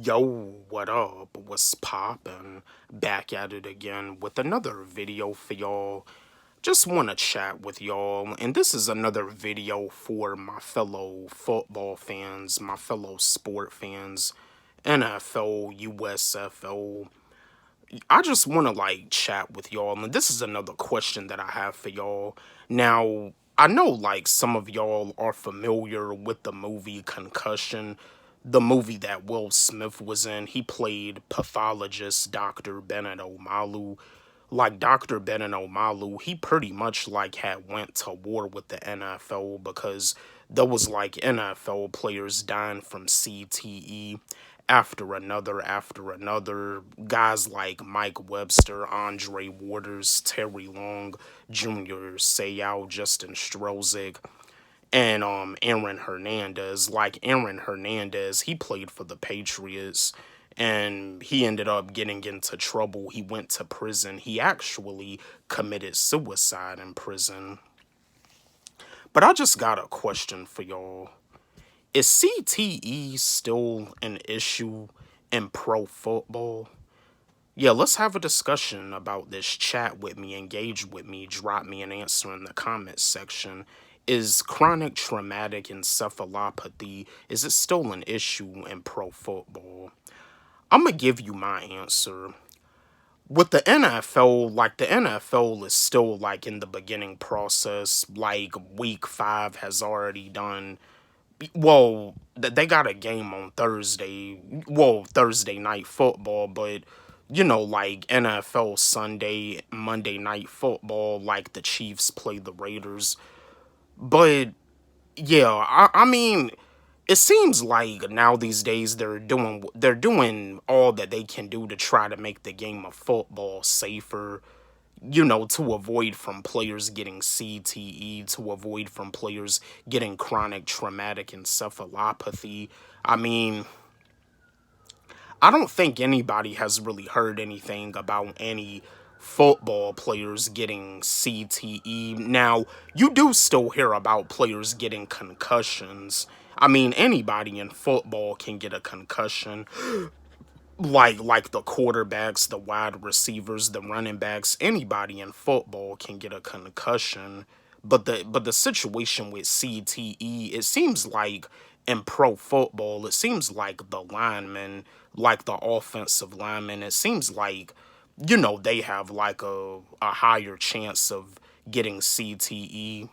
Yo, what up? What's poppin'? Back at it again with another video for y'all. Just want to chat with y'all, and this is another video for my fellow football fans, my fellow sport fans, NFL, USFL. I just want to chat with y'all, and this is another question that I have for y'all. Now, I know some of y'all are familiar with the movie Concussion, the movie that Will Smith was in. He played pathologist Dr. Bennett Omalu. Like Dr. Bennett Omalu, he pretty much had went to war with the NFL because there was NFL players dying from CTE after another. Guys like Mike Webster, Andre Waters, Terry Long, Junior Seau, Justin Strozek, and Aaron Hernandez. Like Aaron Hernandez, he played for the Patriots and he ended up getting into trouble. He went to prison. He actually committed suicide in prison. But I just got a question for y'all. Is CTE still an issue in pro football? Yeah, let's have a discussion about this. Chat with me, engage with me, drop me an answer in the comments section. Is chronic traumatic encephalopathy, is it still an issue in pro football? I'm gonna give you my answer. With the NFL, the NFL is still in the beginning process. Week 5 has already done. Well, they got a game on Thursday. Well, Thursday night football, but NFL Sunday, Monday night football, the Chiefs play the Raiders. But yeah, I mean, it seems like now these days they're doing all that they can do to try to make the game of football safer, to avoid from players getting CTE, to avoid from players getting chronic traumatic encephalopathy. I mean, I don't think anybody has really heard anything about any football players getting CTE. Now, you do still hear about players getting concussions. I mean, anybody in football can get a concussion. Like the quarterbacks, the wide receivers, the running backs, anybody in football can get a concussion. But the situation with CTE, it seems like in pro football, it seems like the linemen, like the offensive linemen, it seems like they have a higher chance of getting CTE.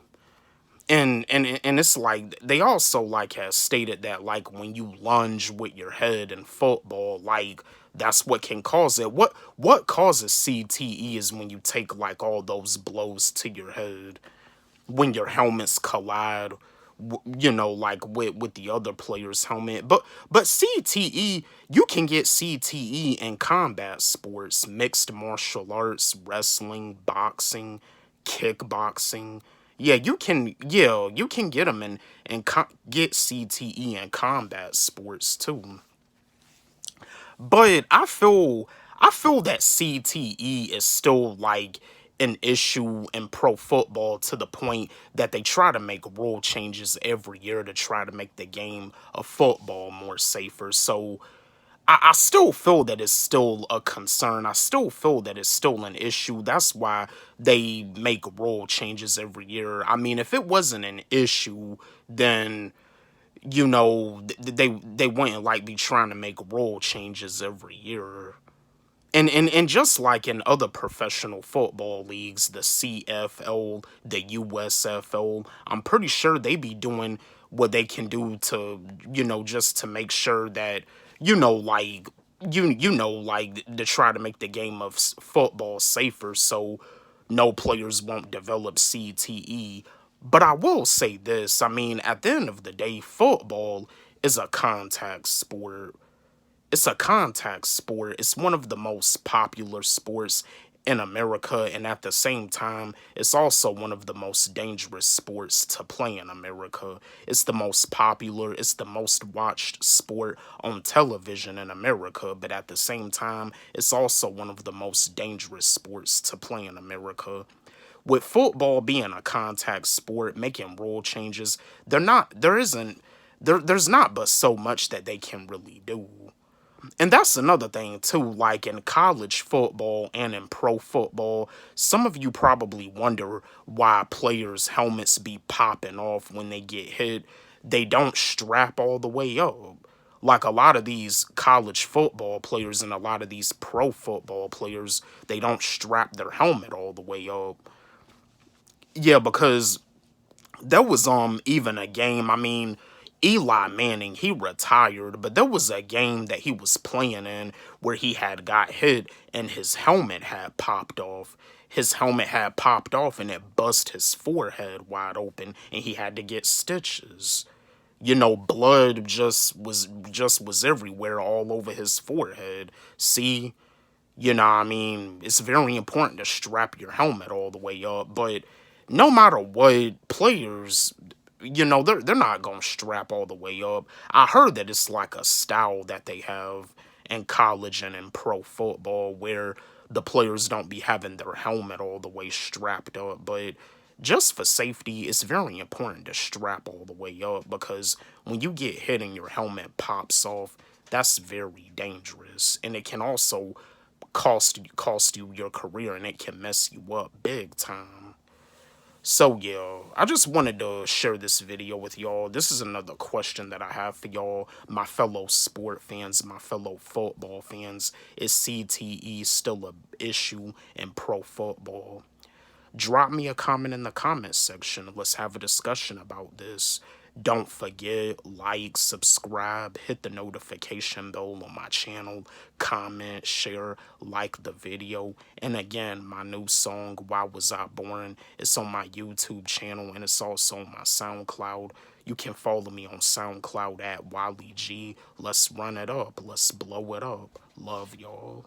And it's like they also has stated that when you lunge with your head in football, that's what can cause it. What causes CTE is when you take all those blows to your head, when your helmets collide, with the other player's helmet. But CTE, you can get CTE in combat sports, mixed martial arts, wrestling, boxing, kickboxing. Yeah, you can get them get CTE in combat sports too. But I feel that CTE is still an issue in pro football, to the point that they try to make rule changes every year to try to make the game of football more safer. So I still feel that it's still a concern. I still feel that it's still an issue. That's why they make rule changes every year. I mean, if it wasn't an issue, then they wouldn't be trying to make rule changes every year. And just like in other professional football leagues, the CFL, the USFL, I'm pretty sure they be doing what they can do to, just to make sure that, you know, like, to try to make the game of football safer so no players won't develop CTE. But I will say this, I mean, at the end of the day, football is a contact sport. It's a contact sport. It's one of the most popular sports in America, and at the same time, it's also one of the most dangerous sports to play in America. It's the most popular, it's the most watched sport on television in America, but at the same time, it's also one of the most dangerous sports to play in America. With football being a contact sport, making rule changes, there isn't there's not but so much that they can really do. And that's another thing too, like in college football and in pro football, some of you probably wonder why players' helmets be popping off when they get hit. They don't strap all the way up. Like a lot of these college football players and a lot of these pro football players, they don't strap their helmet all the way up. Yeah, because there was even a game. I mean, Eli Manning, he retired, but there was a game that he was playing in where he had got hit and his helmet had popped off. His helmet had popped off and it bust his forehead wide open and he had to get stitches. You know, blood just was everywhere all over his forehead. See, you know, what I mean, it's very important to strap your helmet all the way up, but no matter what, players, they're not gonna strap all the way up. I heard that it's like a style that they have in college and in pro football where the players don't be having their helmet all the way strapped up, but just for safety, it's very important to strap all the way up because when you get hit and your helmet pops off, that's very dangerous, and it can also cost you your career, and it can mess you up big time. So yeah, I just wanted to share this video with y'all. This is another question that I have for y'all, my fellow sport fans, my fellow football fans. Is CTE still a issue in pro football? Drop me a comment in the comments section. Let's have a discussion about this. Don't forget, like, subscribe, hit the notification bell on my channel, comment, share, like the video. And again, my new song, Why Was I Born, is on my YouTube channel and it's also on my SoundCloud. You can follow me on SoundCloud at WileyG. Let's run it up. Let's blow it up. Love y'all.